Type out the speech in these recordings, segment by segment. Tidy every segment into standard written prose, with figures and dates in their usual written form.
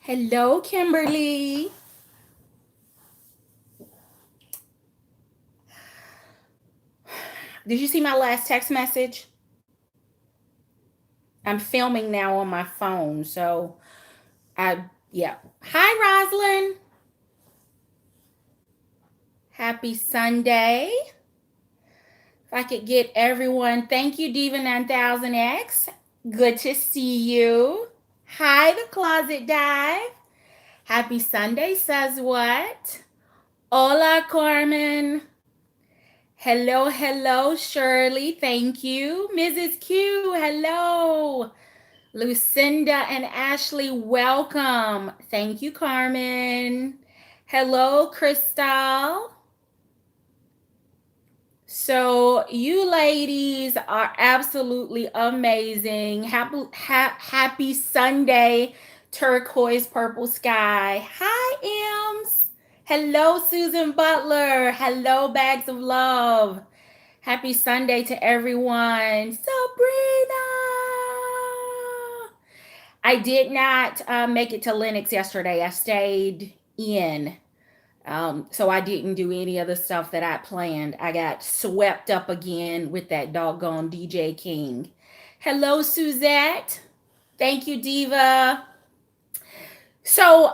Hello, Kimberly. Did you see my last text message? I'm filming now on my phone, so yeah. Hi, Roslyn. Happy Sunday. If I could get everyone, thank you, Diva9000X. Good to see you. Hi, the Closet Dive. Happy Sunday, says what? Hola, Carmen. Hello, Shirley. Thank you. Mrs. Q, hello. Lucinda and Ashley, welcome. Thank you, Carmen. Hello, Crystal. So you ladies are absolutely amazing. Happy Sunday, turquoise purple sky. Hi, Ems. Hello, Susan Butler. Hello, Bags of Love. Happy Sunday to everyone. Sabrina. I did not make it to Linux yesterday. I stayed in. So I didn't do any of the stuff that I planned. I got swept up again with that doggone DJ King. Hello, Suzette. Thank you, Diva. So,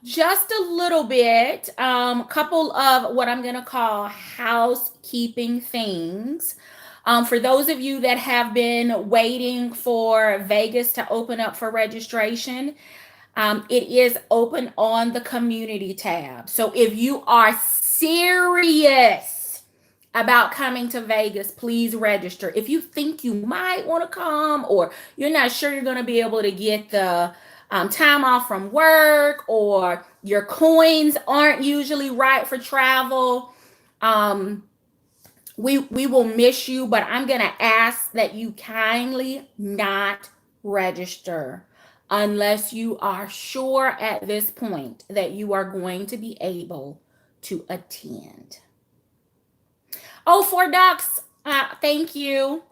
just a little bit, couple of what I'm gonna call housekeeping things. For those of you that have been waiting for Vegas to open up for registration, it is open on the community tab. So if you are serious about coming to Vegas, please register. If you think you might want to come, or you're not sure you're going to be able to get the time off from work, or your coins aren't usually right for travel, we will miss you, but I'm going to ask that you kindly not register unless you are sure at this point that you are going to be able to attend. Oh, 4Docs, thank you.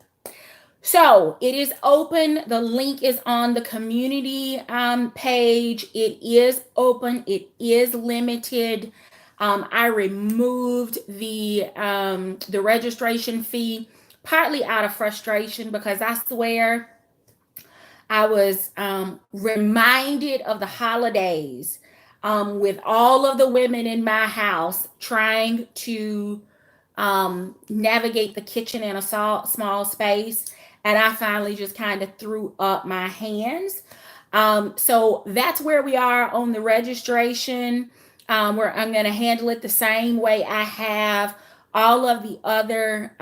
So it is open. The link is on the community page. It is open. It is limited. I removed the registration fee partly out of frustration, because I swear I was reminded of the holidays with all of the women in my house trying to navigate the kitchen in a small space. And I finally just kind of threw up my hands. So that's where we are on the registration. Where I'm going to handle it the same way I have all of the other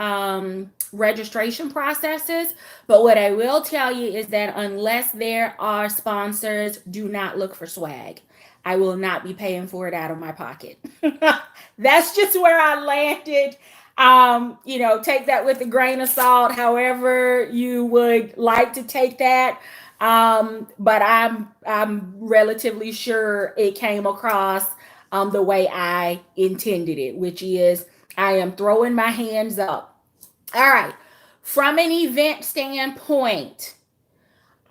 registration processes. But what I will tell you is that unless there are sponsors, do not look for swag. I will not be paying for it out of my pocket. That's just where I landed. Take that with a grain of salt, however you would like to take that. But I'm relatively sure it came across the way I intended it, which is I am throwing my hands up. All right. From an event standpoint,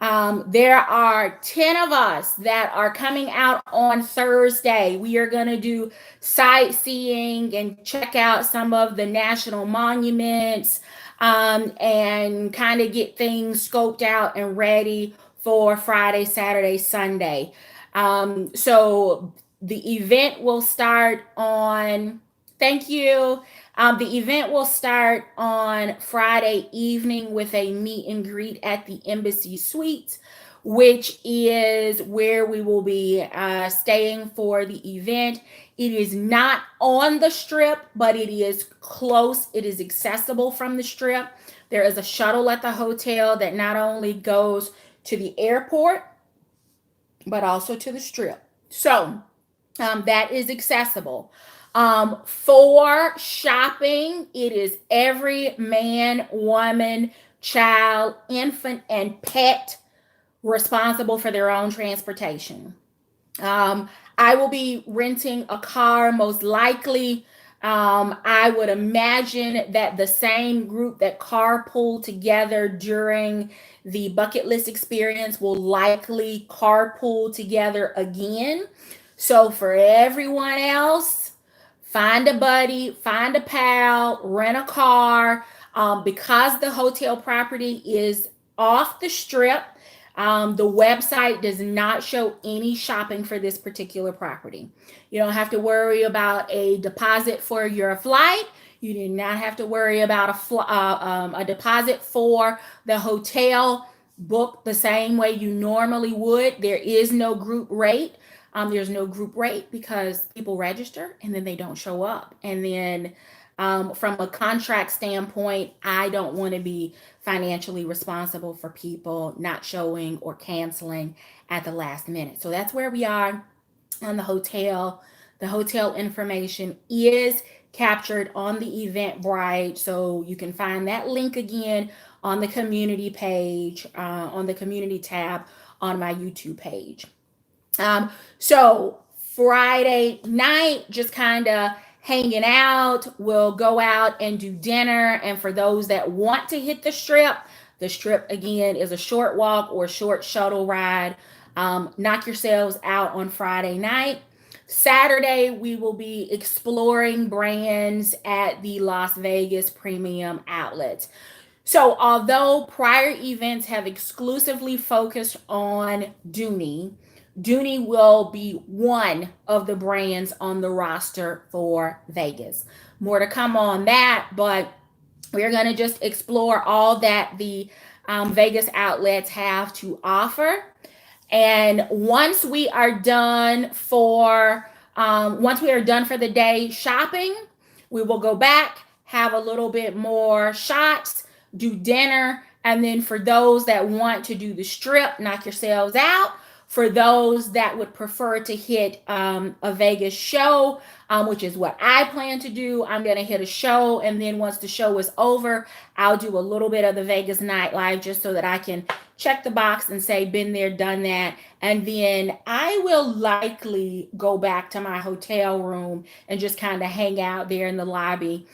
there are 10 of us that are coming out on Thursday. We are going to do sightseeing and check out some of the national monuments, and kind of get things scoped out and ready for Friday, Saturday, Sunday. So the event will start on, thank you. The event will start on Friday evening with a meet and greet at the Embassy Suites, which is where we will be staying for the event. It is not on the strip, but it is close. It is accessible from the strip. There is a shuttle at the hotel that not only goes to the airport, but also to the strip. So that is accessible. For shopping, it is every man, woman, child, infant, and pet responsible for their own transportation. I will be renting a car, most likely I would imagine that the same group that carpool together during the bucket list experience will likely carpool together again. So for everyone else, find a buddy, find a pal, rent a car. Because the hotel property is off the strip, the website does not show any shopping for this particular property. You don't have to worry about a deposit for your flight. You do not have to worry about a deposit for the hotel. Book the same way you normally would. There is no group rate. There's no group rate because people register and then they don't show up. And then from a contract standpoint, I don't want to be financially responsible for people not showing or canceling at the last minute. So that's where we are on the hotel. The hotel information is captured on the Eventbrite, so you can find that link again on the community page, on the community tab on my YouTube page. So Friday night, just kind of hanging out. We'll go out and do dinner. And for those that want to hit the strip again is a short walk or short shuttle ride. Knock yourselves out on Friday night. Saturday, we will be exploring brands at the Las Vegas Premium Outlets. So, although prior events have exclusively focused on Dooney, Dooney will be one of the brands on the roster for Vegas. More to come on that, but we're going to just explore all that the Vegas outlets have to offer. And once we are done for the day shopping, we will go back, have a little bit more shots, do dinner, and then for those that want to do the strip, knock yourselves out. For those that would prefer to hit a Vegas show, which is what I plan to do, I'm going to hit a show. And then once the show is over, I'll do a little bit of the Vegas nightlife just so that I can check the box and say, been there, done that. And then I will likely go back to my hotel room and just kind of hang out there in the lobby.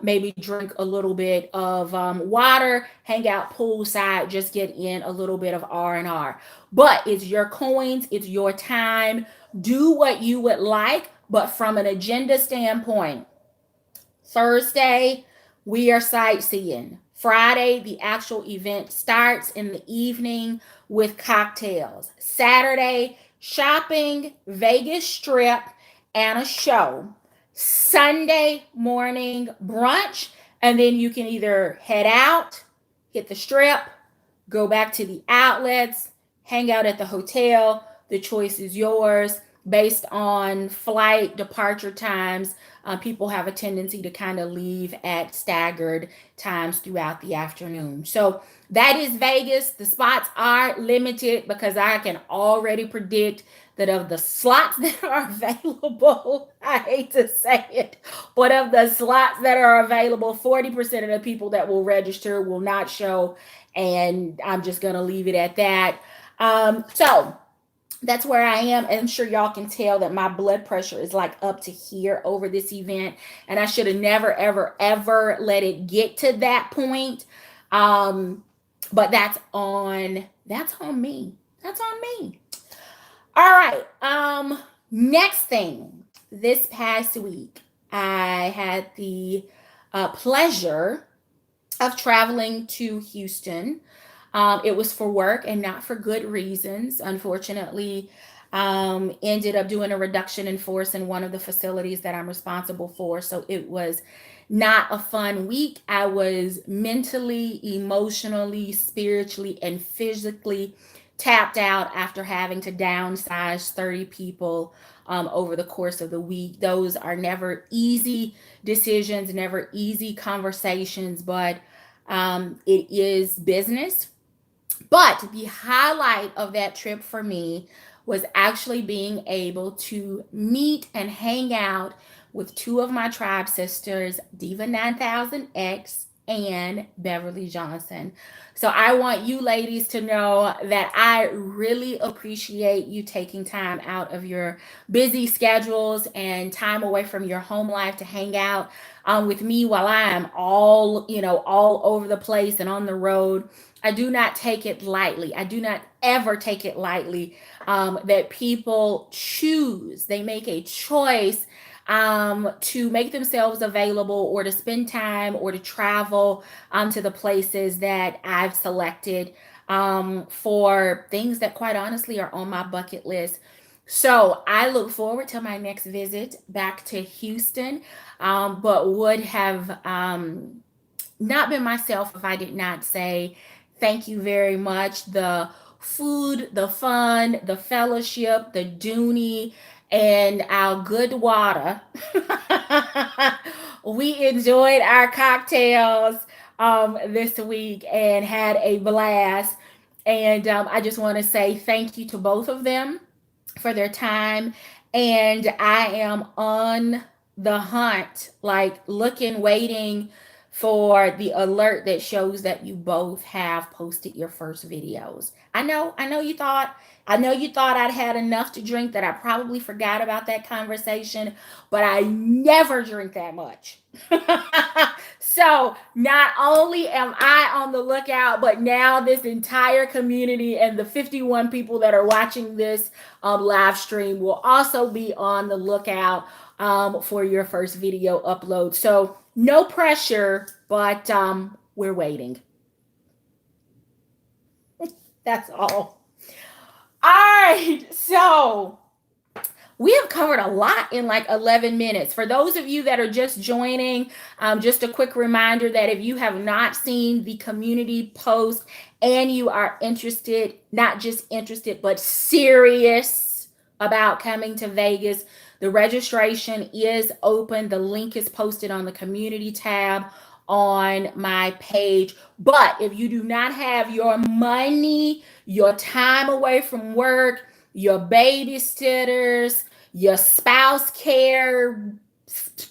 Maybe drink a little bit of water, hang out poolside, just get in a little bit of R&R. But it's your coins, it's your time. Do what you would like, but from an agenda standpoint, Thursday, we are sightseeing. Friday, the actual event starts in the evening with cocktails. Saturday, shopping, Vegas Strip, and a show. Sunday morning brunch, and then you can either head out, hit the strip, go back to the outlets, hang out at the hotel. The choice is yours based on flight departure times. People have a tendency to kind of leave at staggered times throughout the afternoon. So that is Vegas. The spots are limited because I can already predict that of the slots that are available, I hate to say it, but of the slots that are available, 40% of the people that will register will not show. And I'm just going to leave it at that. So that's where I am. And I'm sure y'all can tell that my blood pressure is like up to here over this event. And I should have never, ever, ever let it get to that point. But that's on me. That's on me. All right. Next thing, this past week, I had the pleasure of traveling to Houston. It was for work and not for good reasons. Unfortunately, ended up doing a reduction in force in one of the facilities that I'm responsible for. So it was not a fun week. I was mentally, emotionally, spiritually, and physically tapped out after having to downsize 30 people over the course of the week. Those are never easy decisions, never easy conversations, but it is business. But the highlight of that trip for me was actually being able to meet and hang out with two of my tribe sisters, Diva 9000X and Beverly Johnson. So I want you ladies to know that I really appreciate you taking time out of your busy schedules and time away from your home life to hang out with me while I am all over the place and on the road. I do not take it lightly. I do not ever take it lightly that people choose, they make a choice to make themselves available or to spend time or to travel to the places that I've selected for things that quite honestly are on my bucket list. So I look forward to my next visit back to Houston, but would have not been myself if I did not say thank you very much. The food, the fun, the fellowship, the Dooney, and our good water. We enjoyed our cocktails this week and had a blast. And I just want to say thank you to both of them for their time. And I am on the hunt, like looking, waiting for the alert that shows that you both have posted your first videos. I know you thought I'd had enough to drink, that I probably forgot about that conversation, but I never drink that much. So not only am I on the lookout, but now this entire community and the 51 people that are watching this live stream will also be on the lookout for your first video upload. So no pressure, but we're waiting. That's all. All right, so we have covered a lot in like 11 minutes. For those of you that are just joining, just a quick reminder that if you have not seen the community post and you are interested, not just interested, but serious about coming to Vegas, the registration is open. The link is posted on the community tab on my page. But if you do not have your money, your time away from work, your babysitters, your spouse care,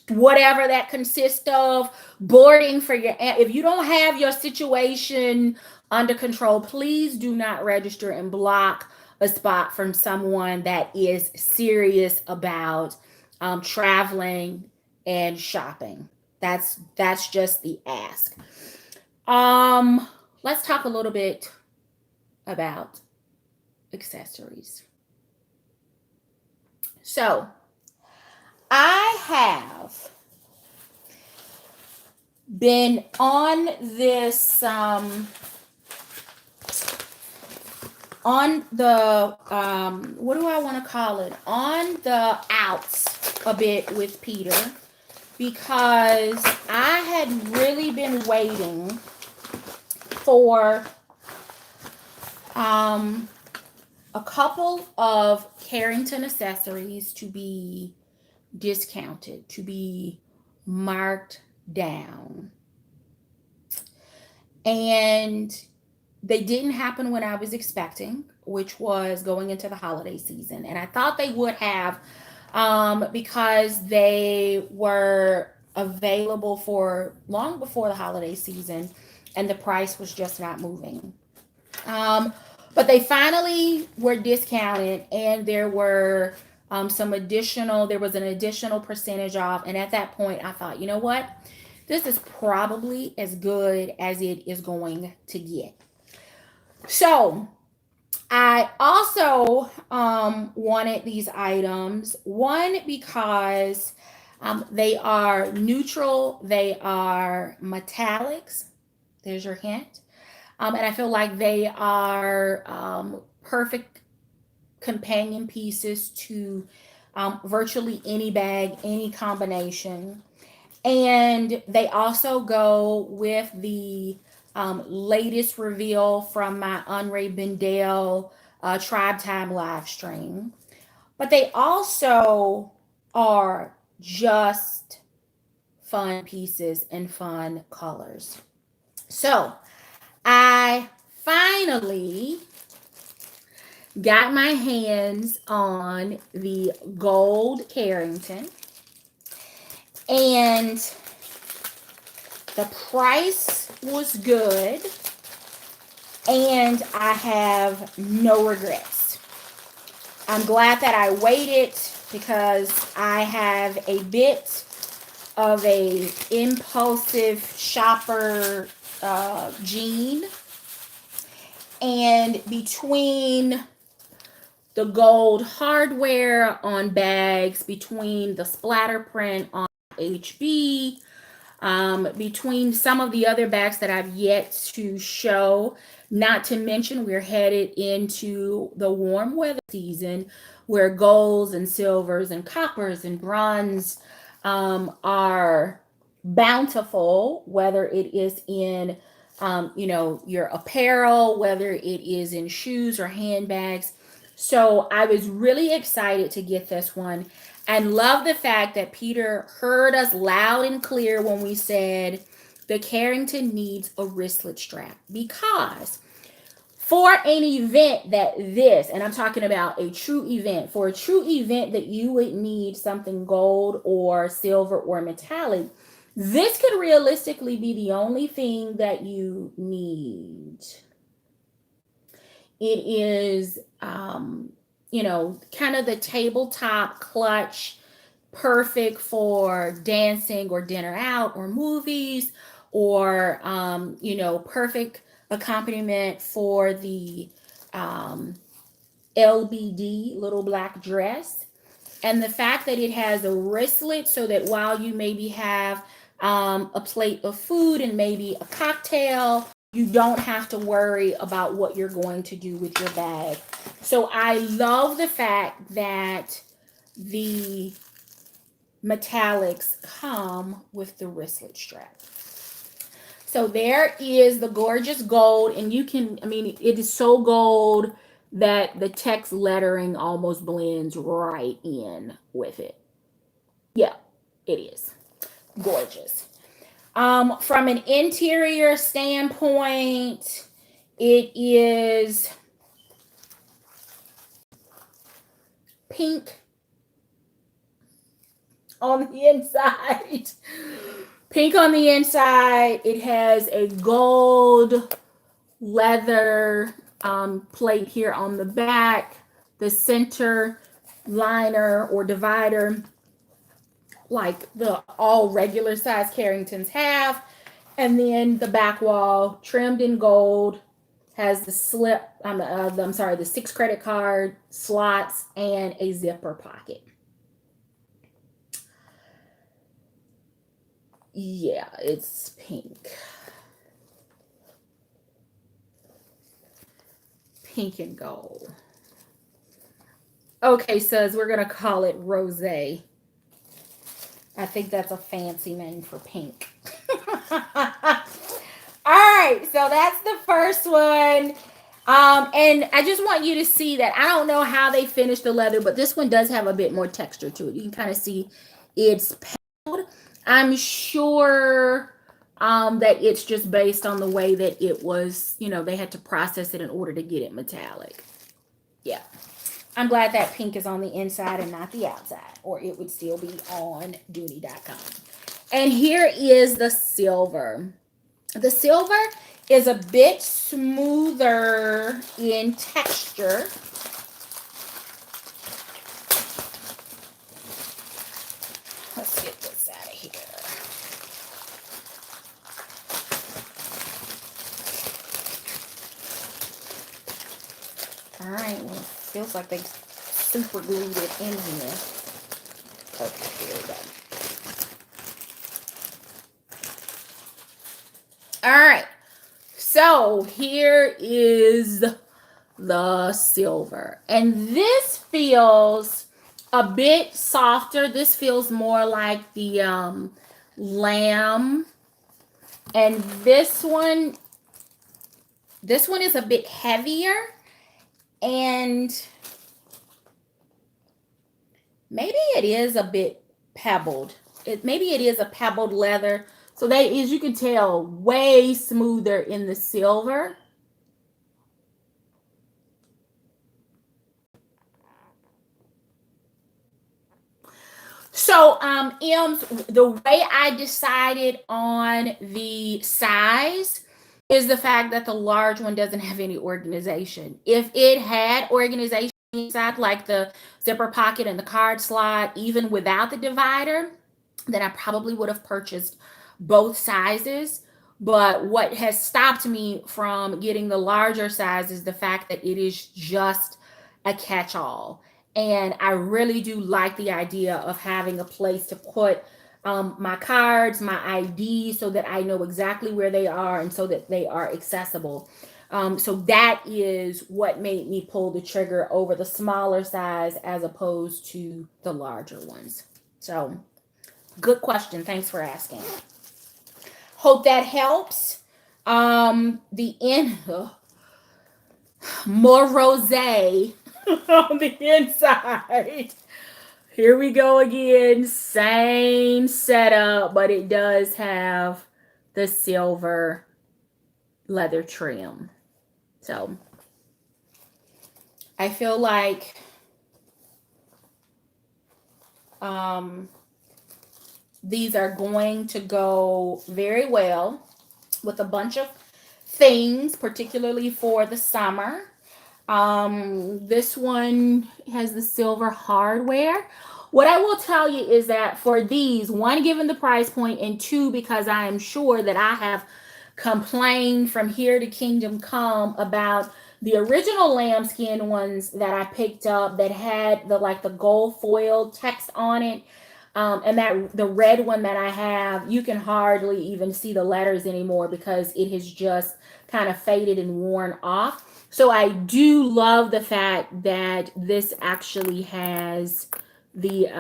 whatever that consists of, boarding for your aunt, if you don't have your situation under control, please do not register and block a spot from someone that is serious about traveling and shopping. That's just the ask. Let's talk a little bit about accessories. So I have been on this on the what do I want to call it, on the outs a bit with Peter, because I had really been waiting for a couple of Carrington accessories to be discounted, to be marked down. And they didn't happen when I was expecting, which was going into the holiday season. And I thought they would have, because they were available for long before the holiday season and the price was just not moving. But they finally were discounted, and there were there was an additional percentage off. And at that point I thought, you know what? This is probably as good as it is going to get. So I also wanted these items, one, because they are neutral, they are metallics. There's your hint. And I feel like they are perfect companion pieces to virtually any bag, any combination. And they also go with the latest reveal from my Unray Bendale Tribe Time live stream. But they also are just fun pieces and fun colors. So I finally got my hands on the gold Carrington, and The price was good, and I have no regrets. I'm glad that I waited because I have a bit of a impulsive shopper gene, and between the gold hardware on bags, between the splatter print on HB, between some of the other bags that I've yet to show, not to mention we're headed into the warm weather season where golds and silvers and coppers and bronze are bountiful, whether it is in your apparel, whether it is in shoes or handbags. So I was really excited to get this one, and love the fact that Peter heard us loud and clear when we said the Carrington needs a wristlet strap, because for an event and I'm talking about a true event, for a true event that you would need something gold or silver or metallic, this could realistically be the only thing that you need. It is, kind of the tabletop clutch, perfect for dancing or dinner out or movies, or, perfect accompaniment for the LBD, little black dress. And the fact that it has a wristlet so that while you maybe have a plate of food and maybe a cocktail, you don't have to worry about what you're going to do with your bag. So I love the fact that the metallics come with the wristlet strap. So there is the gorgeous gold, and it is so gold that the text lettering almost blends right in with it. Yeah, it is gorgeous. From an interior standpoint, it is pink on the inside. Pink on the inside. It has a gold leather plate here on the back. The center liner or divider, like the all regular size Carringtons have. And then the back wall trimmed in gold has the the 6 credit card slots and a zipper pocket. Yeah, it's pink. Pink and gold. Okay, says we're going to call it rosé. I think that's a fancy name for pink. All right, so that's the first one. And I just want you to see that I don't know how they finished the leather, but this one does have a bit more texture to it. You can kind of see it's petaled. I'm sure that it's just based on the way that it was, they had to process it in order to get it metallic. Yeah. I'm glad that pink is on the inside and not the outside, or it would still be on Dooney.com. And here is the silver. The silver is a bit smoother in texture. Let's get this out of here. All right, well, feels like they super glued it in here. Okay, here we go. All right, so here is the silver, and this feels a bit softer. This feels more like the lamb, and this one is a bit heavier. And maybe it is a bit pebbled. Maybe it is a pebbled leather. So that is, you can tell, way smoother in the silver. So, Ems, the way I decided on the size is the fact that the large one doesn't have any organization. If it had organization inside, like the zipper pocket and the card slot, even without the divider, then I probably would have purchased both sizes. But what has stopped me from getting the larger size is the fact that it is just a catch all. And I really do like the idea of having a place to put my cards, my ID, so that I know exactly where they are and so that they are accessible. So that is what made me pull the trigger over the smaller size as opposed to the larger ones. So, good question. Thanks for asking. Hope that helps. The end, more rosé on the inside. Here we go again. Same setup, but it does have the silver leather trim. So I feel like these are going to go very well with a bunch of things, particularly for the summer. This one has the silver hardware. What I will tell you is that for these, one, given the price point, and two, because I am sure that I have complained from here to Kingdom Come about the original lambskin ones that I picked up that had the gold foil text on it. And that the red one that I have, you can hardly even see the letters anymore because it has just kind of faded and worn off. So I do love the fact that this actually has the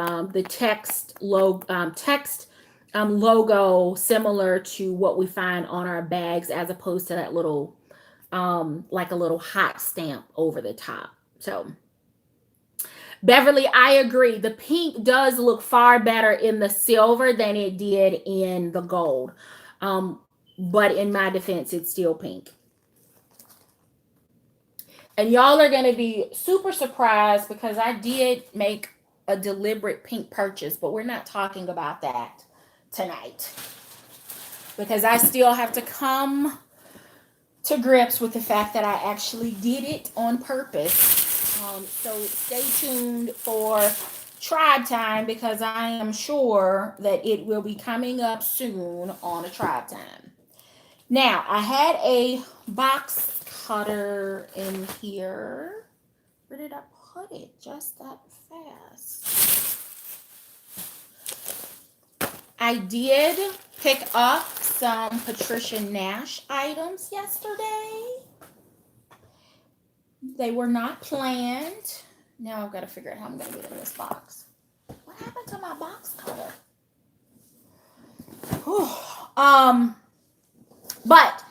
text logo similar to what we find on our bags, as opposed to that little like a little hot stamp over the top. So Beverly, I agree. The pink does look far better in the silver than it did in the gold. But in my defense, it's still pink. And y'all are going to be super surprised because I did make a deliberate pink purchase, but we're not talking about that tonight. Because I still have to come to grips with the fact that I actually did it on purpose. So stay tuned for Tribe Time because I am sure that it will be coming up soon on a Tribe Time. Now, I had a box cutter in here. Where did I put it? Just that fast. I did pick up some Patricia Nash items yesterday. They were not planned. Now I've got to figure out how I'm going to get in this box. What happened to my box cutter? But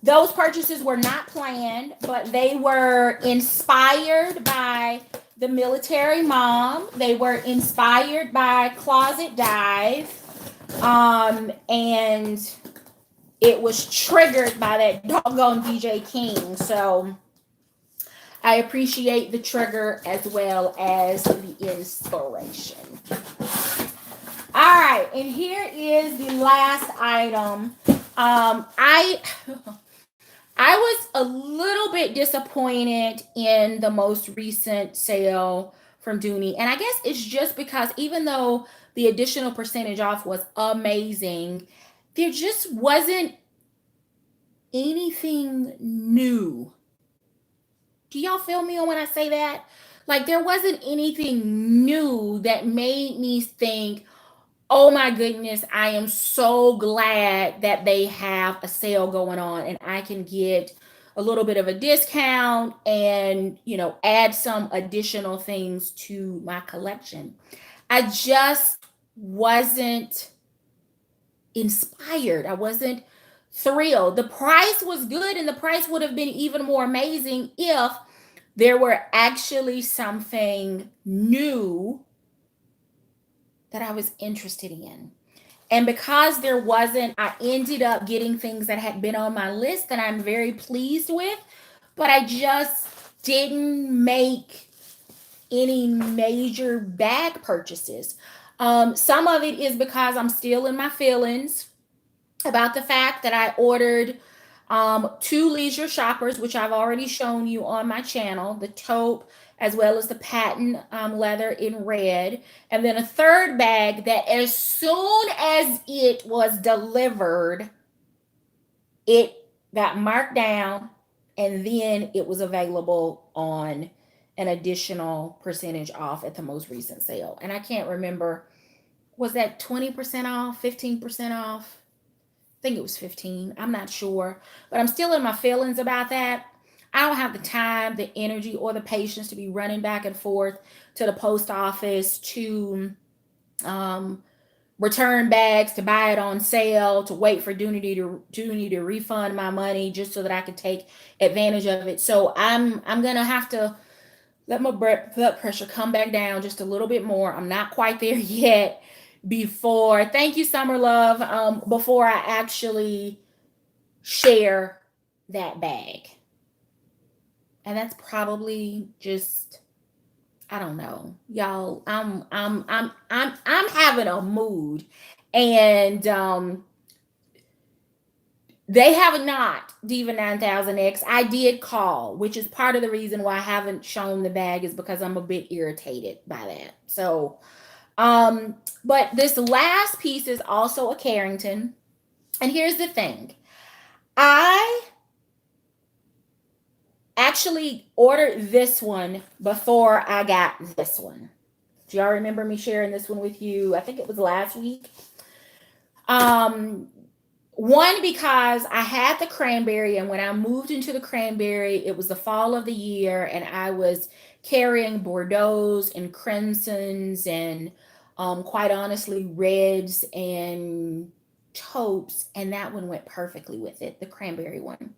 those purchases were not planned, but they were inspired by the military mom. They were inspired by Closet Dive. And it was triggered by that doggone DJ King. So I appreciate the trigger as well as the inspiration. All right, and here is the last item. I was a little bit disappointed in the most recent sale from Dooney, and I guess it's just because even though the additional percentage off was amazing, there just wasn't anything new. Do y'all feel me when I say that? Like there wasn't anything new that made me think, oh my goodness, I am so glad that they have a sale going on and I can get a little bit of a discount and, add some additional things to my collection. I just wasn't inspired. I wasn't thrilled. The price was good and the price would have been even more amazing if there were actually something new that I was interested in. And because there wasn't, I ended up getting things that had been on my list that I'm very pleased with, but I just didn't make any major bag purchases. Some of it is because I'm still in my feelings about the fact that I ordered two leisure shoppers, which I've already shown you on my channel, the taupe as well as the patent leather in red. And then a third bag that as soon as it was delivered, it got marked down and then it was available on an additional percentage off at the most recent sale. And I can't remember, was that 20% off, 15% off? I think it was 15. I'm not sure, but I'm still in my feelings about that. I don't have the time, the energy, or the patience to be running back and forth to the post office to return bags, to buy it on sale, to wait for Dooney to refund my money just so that I could take advantage of it. So I'm gonna have to let my blood pressure come back down just a little bit more. I'm not quite there yet. Before, thank you, Summer Love. Before I actually share that bag, and that's probably just, I don't know, y'all. I'm having a mood, and they have not Diva 9000X. I did call, which is part of the reason why I haven't shown the bag, is because I'm a bit irritated by that. So, but this last piece is also a Carrington, and here's the thing: I actually ordered this one before I got this one. Do y'all remember me sharing this one with you? I think it was last week. One, because I had the cranberry, and when I moved into the cranberry, it was the fall of the year, and I was carrying Bordeaux's and crimsons and quite honestly reds and taupes, and that one went perfectly with it, the cranberry one.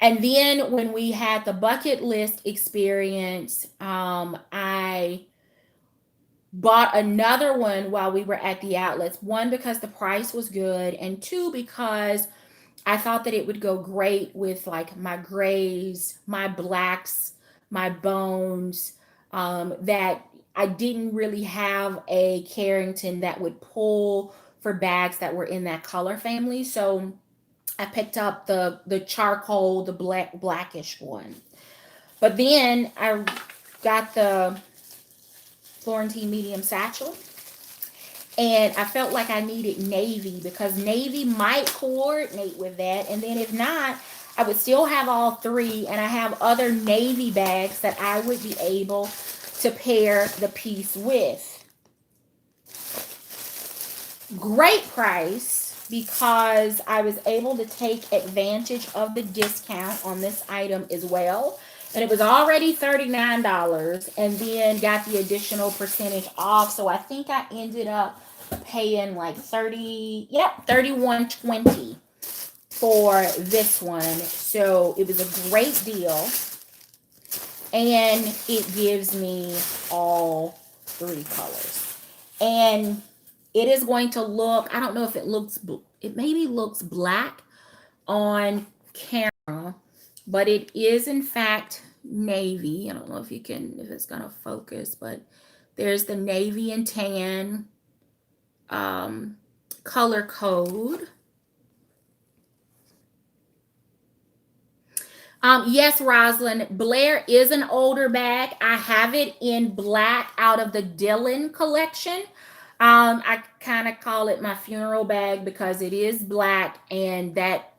And then when we had the bucket list experience, I bought another one while we were at the outlets. One, because the price was good, and two, because I thought that it would go great with like my grays, my blacks, my bones, that I didn't really have a Carrington that would pull for bags that were in that color family. So I picked up the charcoal, the blackish one. But then I got the Florentine medium satchel, and I felt like I needed navy because navy might coordinate with that. And then if not, I would still have all three, and I have other navy bags that I would be able to pair the piece with. Great price, because I was able to take advantage of the discount on this item as well. And it was already $39, and then got the additional percentage off. So I think I ended up paying like 31.20 for this one. So it was a great deal, and it gives me all three colors. And it is going to look, I don't know if it looks, it maybe looks black on camera, but it is in fact navy. I don't know if you can, if it's gonna focus, but there's the navy and tan color code. Yes, Rosalind, Blair is an older bag. I have it in black out of the Dylan collection. I kind of call it my funeral bag because it is black, and that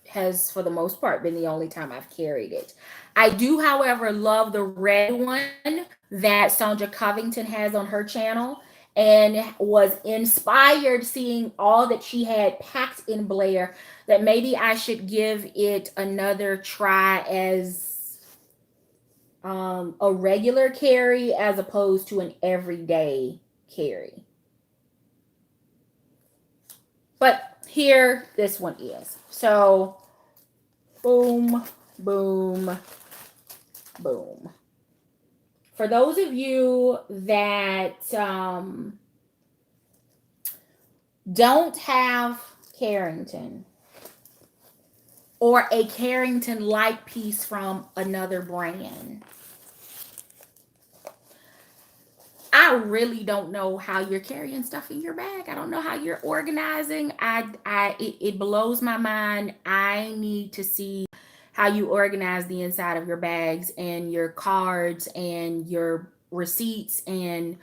has, for the most part, been the only time I've carried it. I do, however, love the red one that Sonja Covington has on her channel, and was inspired seeing all that she had packed in Blair, that maybe I should give it another try as a regular carry as opposed to an everyday carry. But here this one is. So boom, boom, boom. For those of you that don't have Carrington, or a Carrington-like piece from another brand, I really don't know how you're carrying stuff in your bag. I don't know how you're organizing. It blows my mind. I need to see how you organize the inside of your bags and your cards and your receipts and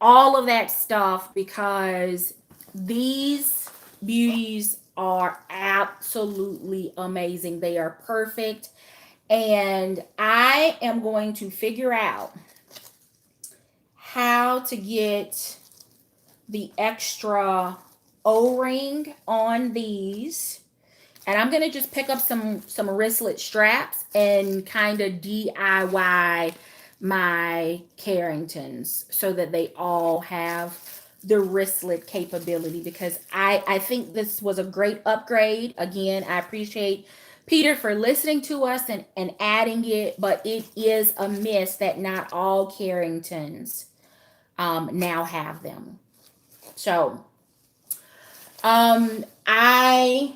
all of that stuff, because these beauties are absolutely amazing. They are perfect. And I am going to figure out how to get the extra O-ring on these. And I'm going to just pick up some wristlet straps and kind of DIY my Carringtons so that they all have the wristlet capability, because I think this was a great upgrade. Again, I appreciate Peter for listening to us and adding it, but it is a miss that not all Carringtons now have them. So I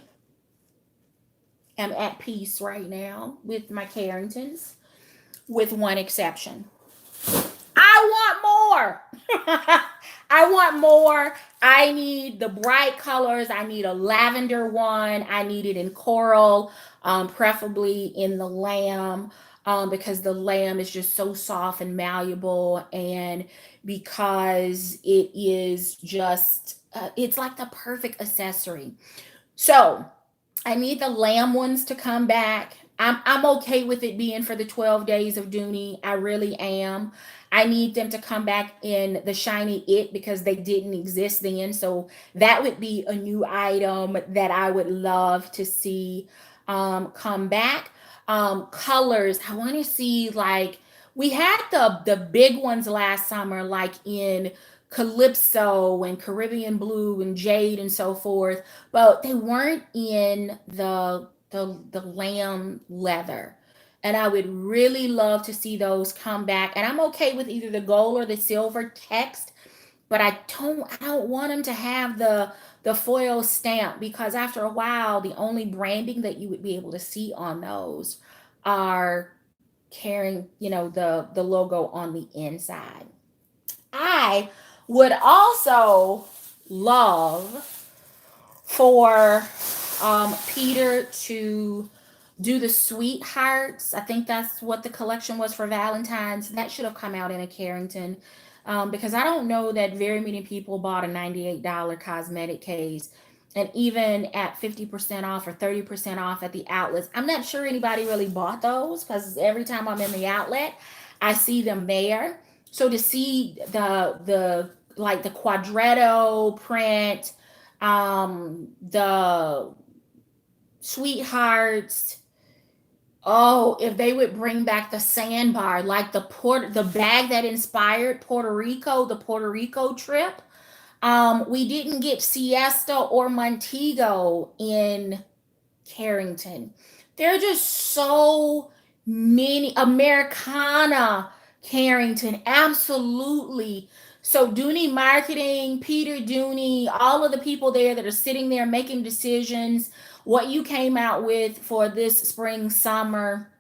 am at peace right now with my Carringtons, with one exception. I want more. I want more. I need the bright colors. I need a lavender one. I need it in coral, preferably in the lamb, because the lamb is just so soft and malleable, and because it is just, it's like the perfect accessory. So I need the lamb ones to come back. I'm okay with it being for the 12 days of Dooney. I really am. I need them to come back in the shiny it, because they didn't exist then. So that would be a new item that I would love to see come back. Colors, I want to see, like, we had the big ones last summer, like in Calypso and Caribbean Blue and Jade and so forth, but they weren't in the lamb leather. And I would really love to see those come back. And I'm okay with either the gold or the silver text, but I don't want them to have the foil stamp, because after a while the only branding that you would be able to see on those are carrying, the logo on the inside. I would also love for Peter to do the sweethearts. I think that's what the collection was for Valentine's. That should have come out in a Carrington, because I don't know that very many people bought a $98 cosmetic case. And even at 50% off or 30% off at the outlets, I'm not sure anybody really bought those, because every time I'm in the outlet, I see them there. So to see the like the quadretto print, the sweethearts. Oh, if they would bring back the sandbar, like the bag that inspired the Puerto Rico trip. We didn't get Siesta or Montego in Carrington. There are just so many. Americana, Carrington, absolutely. So Dooney Marketing, Peter Dooney, all of the people there that are sitting there making decisions, what you came out with for this spring, summer.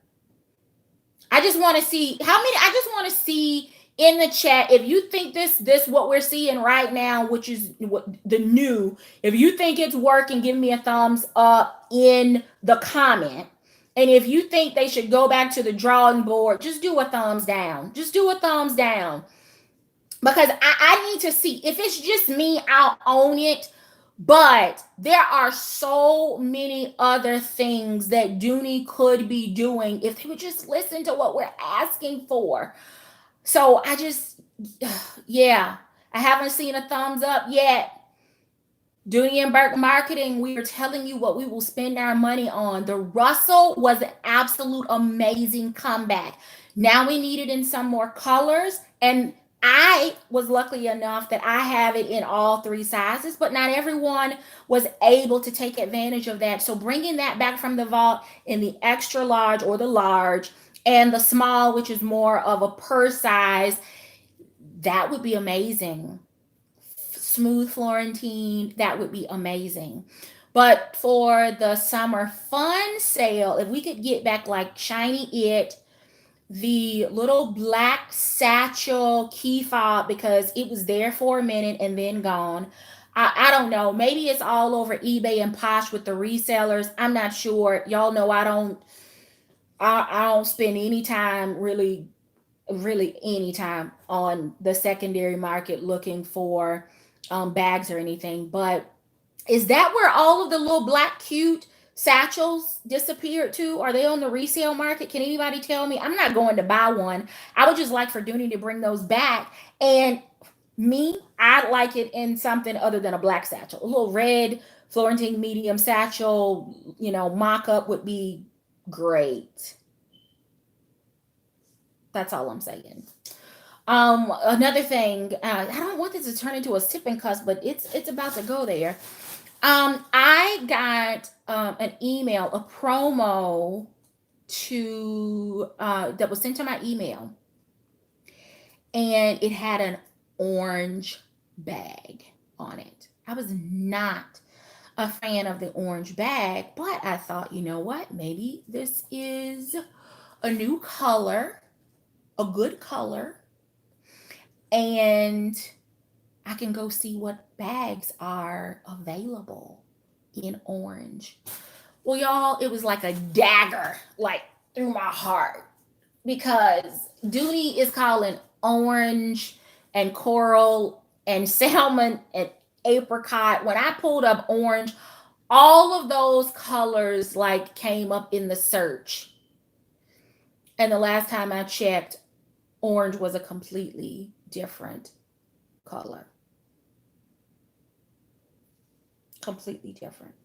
I just want to see how many. I just want to see in the chat if you think this what we're seeing right now, which is what the new. If you think it's working, give me a thumbs up in the comment. And if you think they should go back to the drawing board, just do a thumbs down. Just do a thumbs down. Because I need to see. If it's just me, I'll own it. But there are so many other things that Dooney could be doing if they would just listen to what we're asking for. So yeah, I haven't seen a thumbs up yet. Dooney and Bourke Marketing, we are telling you what we will spend our money on. The Russell was an absolute amazing comeback. Now we need it in some more colors, and I was lucky enough that I have it in all 3 sizes, but not everyone was able to take advantage of that. So bringing that back from the vault in the extra large or the large, and the small, which is more of a purse size, that would be amazing. Smooth Florentine, that would be amazing. But for the summer fun sale, if we could get back like Shiny It, the little black satchel key fob because it was there for a minute and then gone. I don't know. Maybe it's all over eBay and Posh with the resellers. I'm not sure. Y'all know I don't spend any time really any time on the secondary market looking for bags or anything. But is that where all of the little black cute satchels disappeared to? Are they on the resale market? Can anybody tell me? I'm not going to buy one. I would just like for Dooney to bring those back. And me, I'd like it in something other than a black satchel. A little red Florentine medium satchel, mock up would be great. That's all I'm saying. Another thing, I don't want this to turn into a tipping cuss, but it's about to go there. I got an email, a promo that was sent to my email, and it had an orange bag on it. I was not a fan of the orange bag, but I thought, you know what? Maybe this is a new color, a good color, and I can go see what bags are available in orange. Well, y'all, it was like a dagger, like through my heart, because Dooney is calling orange and coral and salmon and apricot. When I pulled up orange, all of those colors like came up in the search. And the last time I checked, orange was a completely different color. Completely different.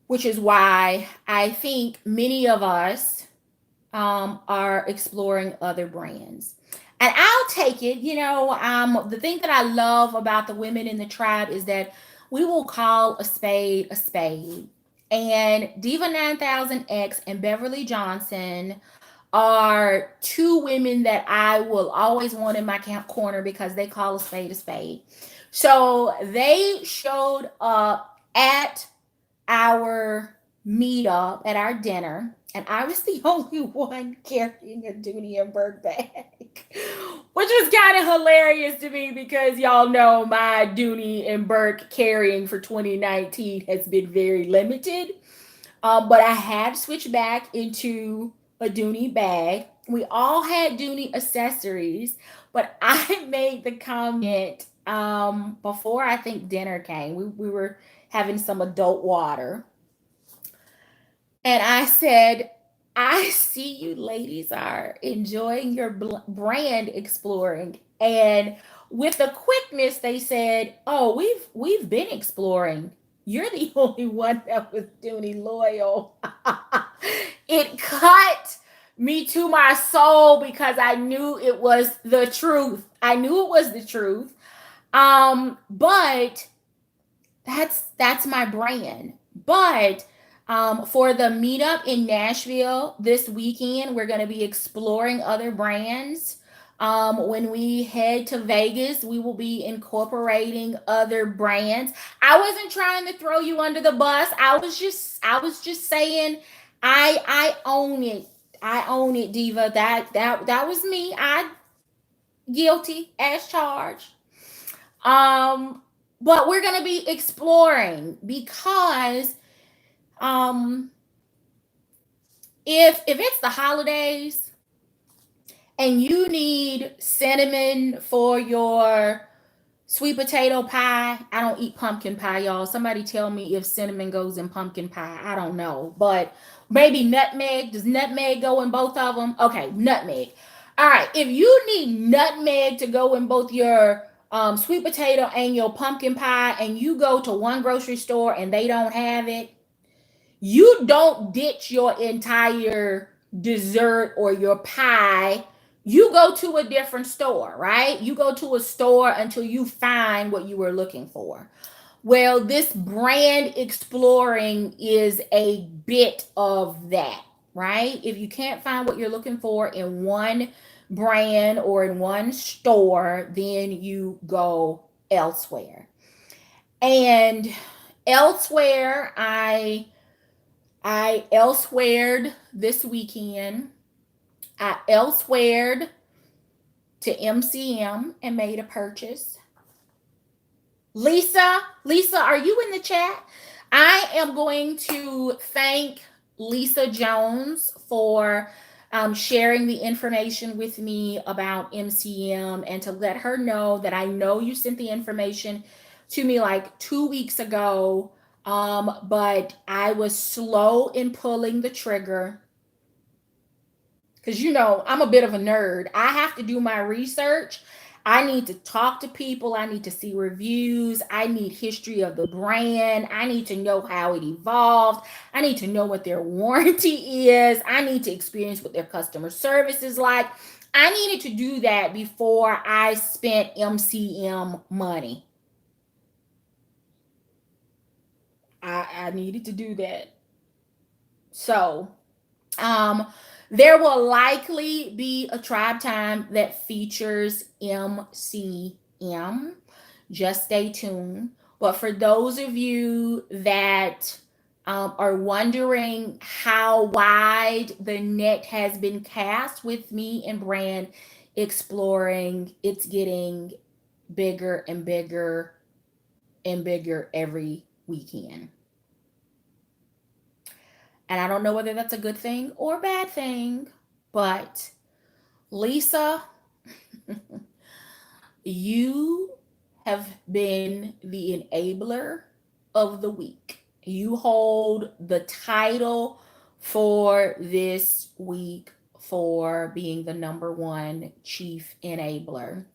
Which is why I think many of us are exploring other brands. And I'll take it, the thing that I love about the women in the tribe is that we will call a spade a spade. And Diva 9000X and Beverly Johnson are two women that I will always want in my camp corner because they call a spade a spade. So they showed up at our meetup, at our dinner, and I was the only one carrying a Dooney and Bourke bag, which was kind of hilarious to me because y'all know my Dooney and Bourke carrying for 2019 has been very limited. But I had switched back into a Dooney bag. We all had Dooney accessories, but I made the comment before I think dinner came. We were having some adult water. And I said, I see you ladies are enjoying your brand exploring. And with the quickness, they said, oh, we've been exploring. You're the only one that was Dooney loyal. It cut me to my soul because I knew it was the truth. I knew it was the truth. But that's my brand. But for the meetup in Nashville this weekend, we're going to be exploring other brands. When we head to Vegas, we will be incorporating other brands. I wasn't trying to throw you under the bus. I was just saying I own it. I own it, Diva. That was me. I guilty as charged. But we're going to be exploring because if it's the holidays and you need cinnamon for your sweet potato pie, I don't eat pumpkin pie, y'all. Somebody tell me if cinnamon goes in pumpkin pie. I don't know, but maybe nutmeg. Does nutmeg go in both of them? Okay, nutmeg. All right, if you need nutmeg to go in both your sweet potato and your pumpkin pie, and you go to one grocery store and they don't have it, you don't ditch your entire dessert or your pie. You go to a different store, right? You go to a store until you find what you were looking for. Well, this brand exploring is a bit of that, right? If you can't find what you're looking for in one brand or in one store, then you go elsewhere. And elsewhere, I I elsewhered this weekend. I elsewhered to MCM and made a purchase. Lisa, are you in the chat? I am going to thank Lisa Jones for sharing the information with me about MCM and to let her know that I know you sent the information to me like 2 weeks ago, but I was slow in pulling the trigger because I'm a bit of a nerd. I have to do my research. I need to talk to people. I need to see reviews. I need history of the brand. I need to know how it evolved. I need to know what their warranty is. I need to experience what their customer service is like. I needed to do that before I spent MCM money. I needed to do that. So, there will likely be a tribe time that features MCM. Just stay tuned. But for those of you that are wondering how wide the net has been cast with me and brand exploring, it's getting bigger and bigger and bigger every weekend. And I don't know whether that's a good thing or a bad thing, but Lisa, you have been the enabler of the week. You hold the title for this week for being the #1 chief enabler.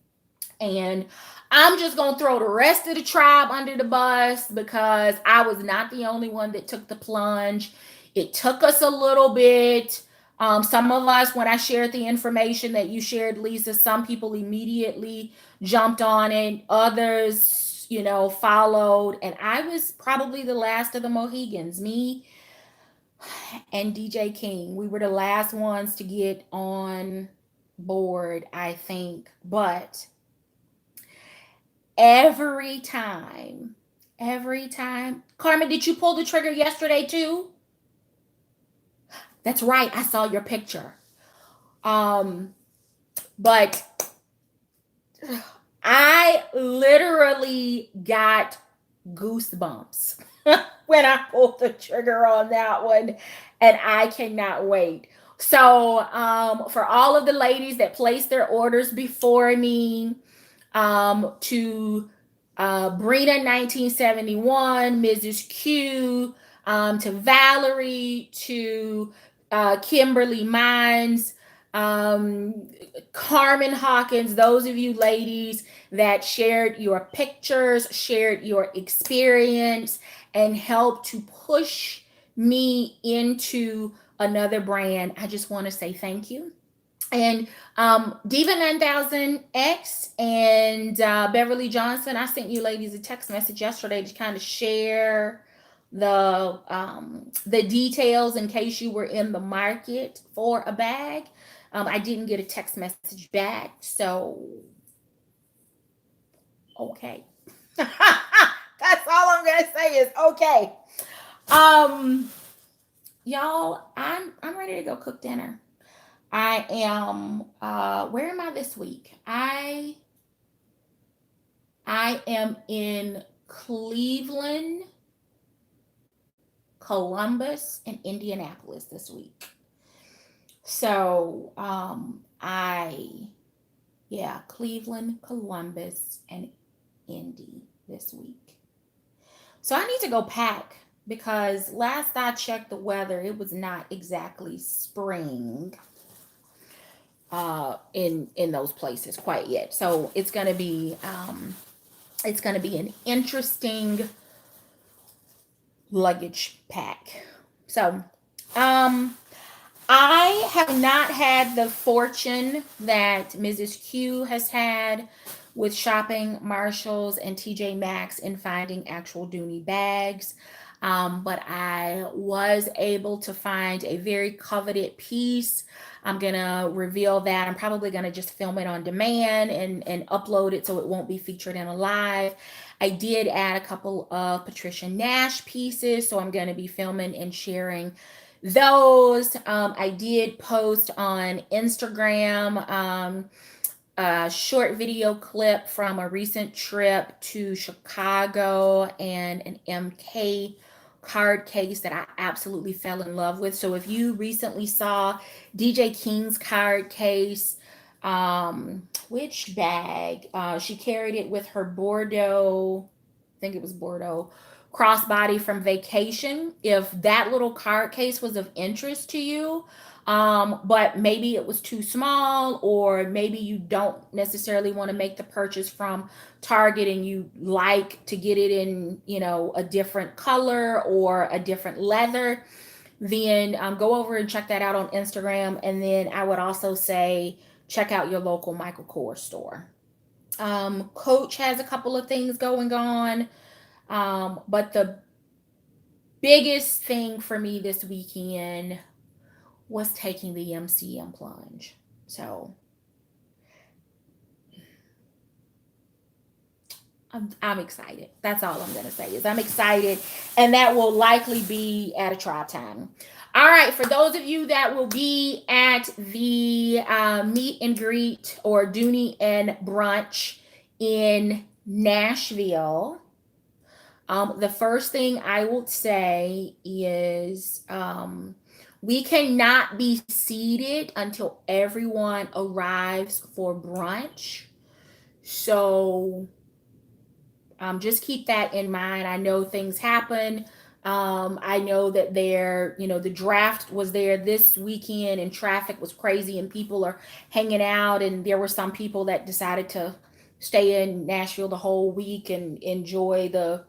And I'm just going to throw the rest of the tribe under the bus because I was not the only one that took the plunge. It took us a little bit. Some of us, when I shared the information that you shared, Lisa, some people immediately jumped on it. Others, followed. And I was probably the last of the Mohegans. Me and DJ King, we were the last ones to get on board, I think. But every time, Carmen, did you pull the trigger yesterday too? That's right. I saw your picture. But I literally got goosebumps when I pulled the trigger on that one, and I cannot wait. So, for all of the ladies that placed their orders before me, to Brina 1971, Mrs. Q, to Valerie, to Kimberly Mines, Carmen Hawkins, those of you ladies that shared your pictures, shared your experience, and helped to push me into another brand. I just want to say thank you. And Diva 9000X and Beverly Johnson, I sent you ladies a text message yesterday to kind of share the details in case you were in the market for a bag. I didn't get a text message back, so okay. That's all I'm gonna say is okay. Y'all, I'm ready to go cook dinner. I am where am I this week? I am in Cleveland, Columbus, and Indianapolis this week. So Cleveland, Columbus, and Indy this week. So I need to go pack because last I checked the weather, it was not exactly spring in those places quite yet. So it's gonna be an interesting luggage pack. So I have not had the fortune that Mrs. Q has had with shopping Marshalls and TJ Maxx and finding actual Dooney bags. But I was able to find a very coveted piece. I'm gonna reveal that. I'm probably gonna just film it on demand and upload it so it won't be featured in a live. I did add a couple of Patricia Nash pieces, so I'm gonna be filming and sharing those. I did post on Instagram a short video clip from a recent trip to Chicago and an MK card case that I absolutely fell in love with. So if you recently saw DJ King's card case, which bag? She carried it with her Bordeaux, I think it was Bordeaux crossbody from vacation. If that little card case was of interest to you, but maybe it was too small, or maybe you don't necessarily want to make the purchase from Target and you like to get it in, a different color or a different leather, then go over and check that out on Instagram. And then I would also say check out your local Michael Kors store. Coach has a couple of things going on, but the biggest thing for me this weekend was taking the MCM plunge. So I'm excited. That's all I'm going to say is I'm excited, and that will likely be at a tribe time. All right, for those of you that will be at the meet and greet or Dooney and brunch in Nashville, the first thing I would say is we cannot be seated until everyone arrives for brunch. So just keep that in mind. I know things happen. I know that the draft was there this weekend and traffic was crazy and people are hanging out. And there were some people that decided to stay in Nashville the whole week and enjoy the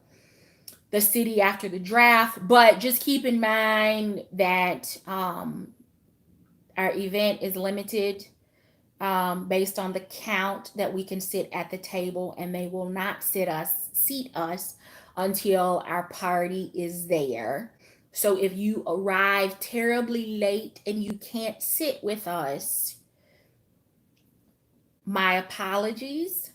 city after the draft. But just keep in mind that our event is limited based on the count that we can sit at the table, and they will not seat us until our party is there. So if you arrive terribly late and you can't sit with us, my apologies.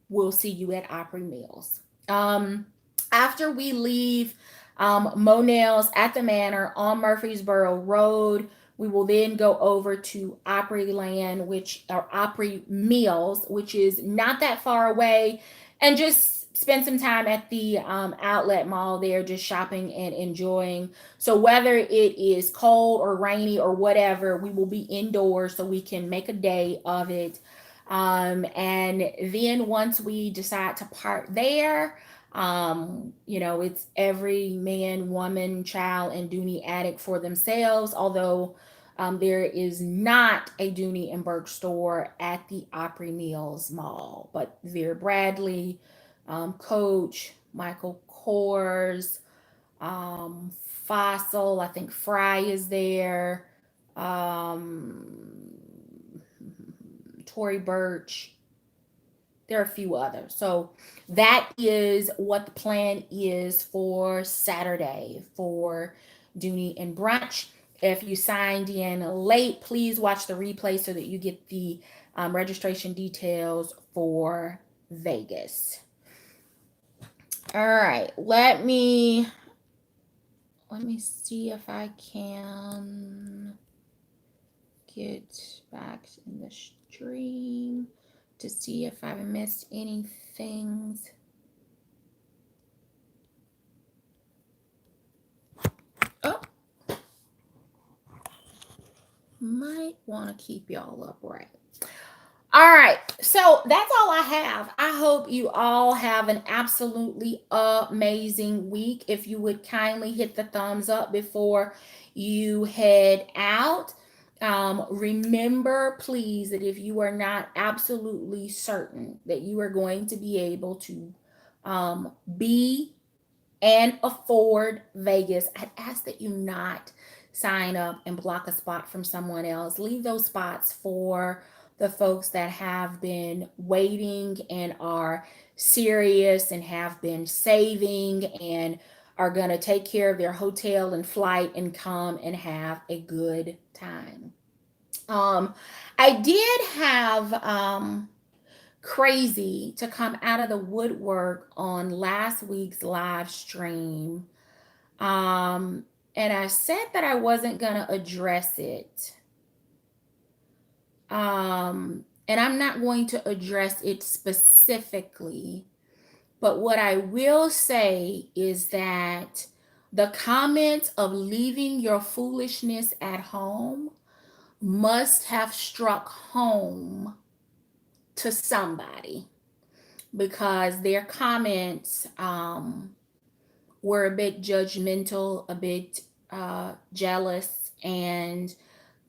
We'll see you at Opry Mills. After we leave Monell's at the Manor on Murfreesboro Road, we will then go over to Opryland, Opry Mills, which is not that far away, and just spend some time at the outlet mall there, just shopping and enjoying. So whether it is cold or rainy or whatever, we will be indoors so we can make a day of it. And then once we decide to park there, it's every man, woman, child, and Dooney addict for themselves. Although there is not a Dooney and Bourke store at the Opry Mills Mall, but Vera Bradley, Coach, Michael Kors, Fossil, I think Fry is there, Tory Burch. There are a few others. So that is what the plan is for Saturday for Dooney and brunch. If you signed in late, please watch the replay so that you get the registration details for Vegas. All right, let me see if I can get back in the stream to see if I've missed any things. Oh, might want to keep y'all upright. All right, so that's all I have. I hope you all have an absolutely amazing week. If you would kindly hit the thumbs up before you head out. Remember, please, that if you are not absolutely certain that you are going to be able to be and afford Vegas, I'd ask that you not sign up and block a spot from someone else. Leave those spots for the folks that have been waiting and are serious and have been saving and are going to take care of their hotel and flight and come and have a good time. I did have crazy to come out of the woodwork on last week's live stream. Um, and I said that I wasn't going to address it. And I'm not going to address it specifically. But what I will say is that the comment of leaving your foolishness at home must have struck home to somebody, because their comments were a bit judgmental, a bit jealous. And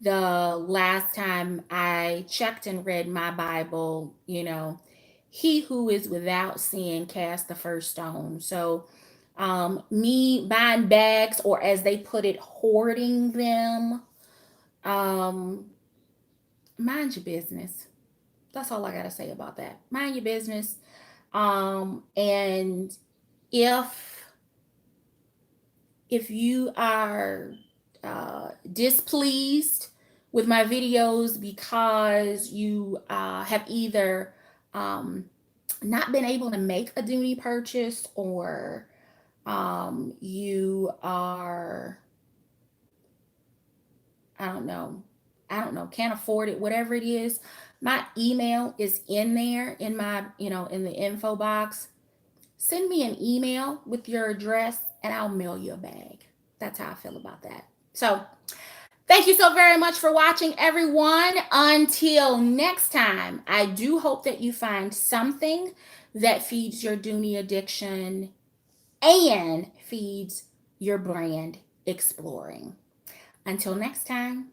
the last time I checked and read my Bible, he who is without sin cast the first stone. So me buying bags, or as they put it, hoarding them, mind your business. That's all I got to say about that. Mind your business. And if you are displeased with my videos because you have either not been able to make a Dooney purchase, or you are, I don't know, can't afford it, whatever it is, my email is in there in my, in the info box. Send me an email with your address and I'll mail you a bag. That's how I feel about that. So thank you so very much for watching, everyone. Until next time, I do hope that you find something that feeds your Dooney addiction and feeds your brand exploring. Until next time.